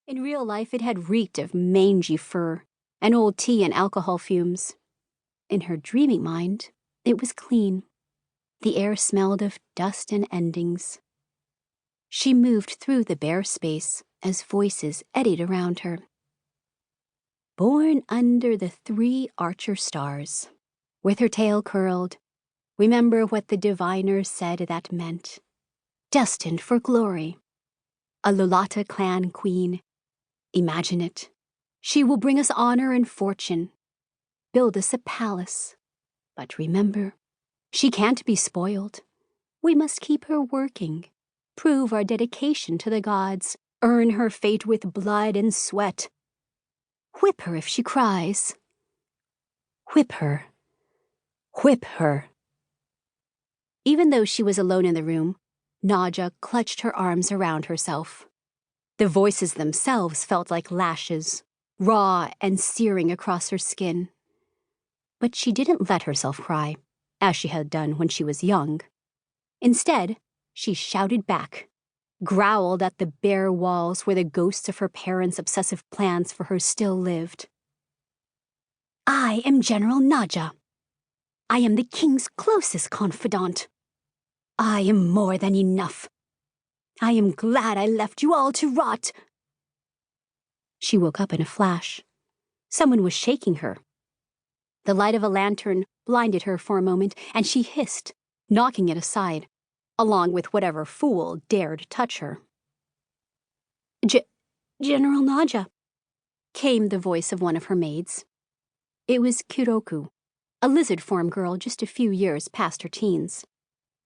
In real life, it had reeked of mangy fur and old tea and alcohol fumes. In her dreaming mind, it was clean. The air smelled of dust and endings. She moved through the bare space as voices eddied around her. Born under the 3 archer stars, with her tail curled, remember what the diviners said that meant. Destined for glory. A Lolata clan queen. Imagine it. She will bring us honor and fortune. Build us a palace. But remember, she can't be spoiled. We must keep her working, prove our dedication to the gods, earn her fate with blood and sweat. Whip her if she cries. Whip her. Whip her. Even though she was alone in the room, Naja clutched her arms around herself. The voices themselves felt like lashes, raw and searing across her skin. But she didn't let herself cry, as she had done when she was young. Instead, she shouted back, growled at the bare walls where the ghosts of her parents' obsessive plans for her still lived. I am General Naja. I am the king's closest confidant. I am more than enough. I am glad I left you all to rot. She woke up in a flash. Someone was shaking her. The light of a lantern blinded her for a moment, and she hissed, knocking it aside, along with whatever fool dared touch her. General Naja, came the voice of one of her maids. It was Hiroto, a lizard-form girl just a few years past her teens.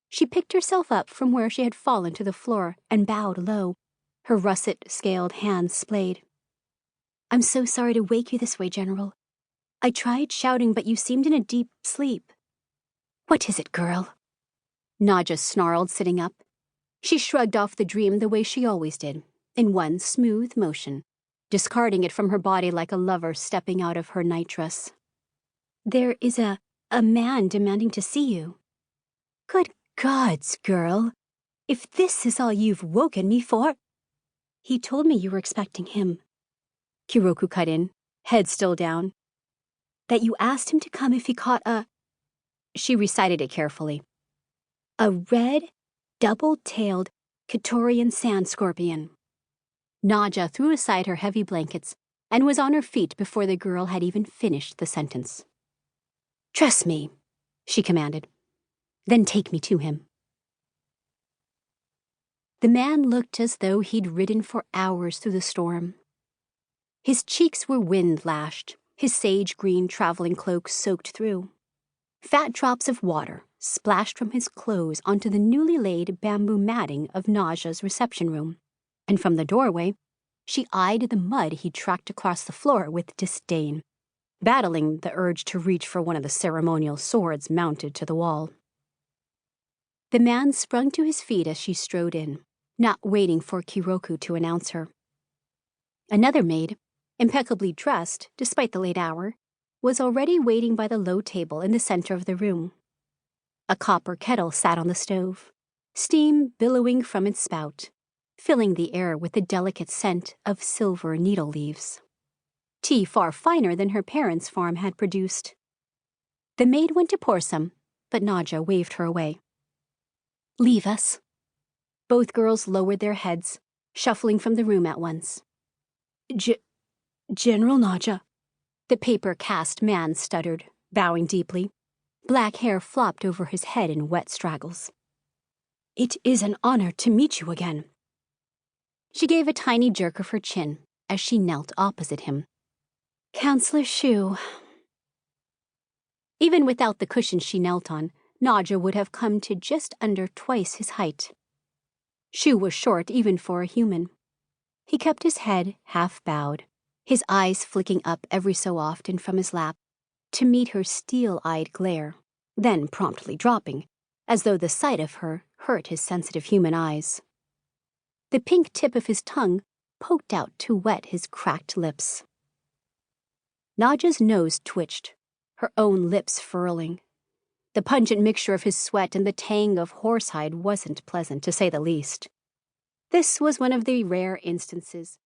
She picked herself up from where she had fallen to the floor and bowed low, her russet-scaled hands splayed. I'm so sorry to wake you this way, General. I tried shouting, but you seemed in a deep sleep. What is it, girl? Naja snarled, sitting up. She shrugged off the dream the way she always did, in one smooth motion, discarding it from her body like a lover stepping out of her nightdress. There is a man demanding to see you. Good gods, girl. If this is all you've woken me for. He told me you were expecting him. Hiroto cut in, head still down. That you asked him to come if he caught a... She recited it carefully. A red, double-tailed Katorian sand scorpion. Naja threw aside her heavy blankets and was on her feet before the girl had even finished the sentence. Trust me, she commanded. Then take me to him. The man looked as though he'd ridden for hours through the storm. His cheeks were wind-lashed, his sage-green traveling cloak soaked through. Fat drops of water splashed from his clothes onto the newly laid bamboo matting of Naja's reception room, and from the doorway, she eyed the mud he tracked across the floor with disdain, battling the urge to reach for one of the ceremonial swords mounted to the wall. The man sprung to his feet as she strode in, not waiting for Hiroto to announce her. Another maid, impeccably dressed despite the late hour, was already waiting by the low table in the center of the room. A copper kettle sat on the stove, steam billowing from its spout, filling the air with the delicate scent of silver needle leaves. Tea far finer than her parents' farm had produced. The maid went to pour some, but Naja waved her away. Leave us. Both girls lowered their heads, shuffling from the room at once. General Naja, the paper-cast man stuttered, bowing deeply. Black hair flopped over his head in wet straggles. It is an honor to meet you again. She gave a tiny jerk of her chin as she knelt opposite him. Counselor Shu. Even without the cushion she knelt on, Naja would have come to just under twice his height. Shu was short even for a human. He kept his head half bowed, his eyes flicking up every so often from his lap to meet her steel-eyed glare, then promptly dropping, as though the sight of her hurt his sensitive human eyes. The pink tip of his tongue poked out to wet his cracked lips. Naja's nose twitched, her own lips furling. The pungent mixture of his sweat and the tang of horsehide wasn't pleasant, to say the least. This was one of the rare instances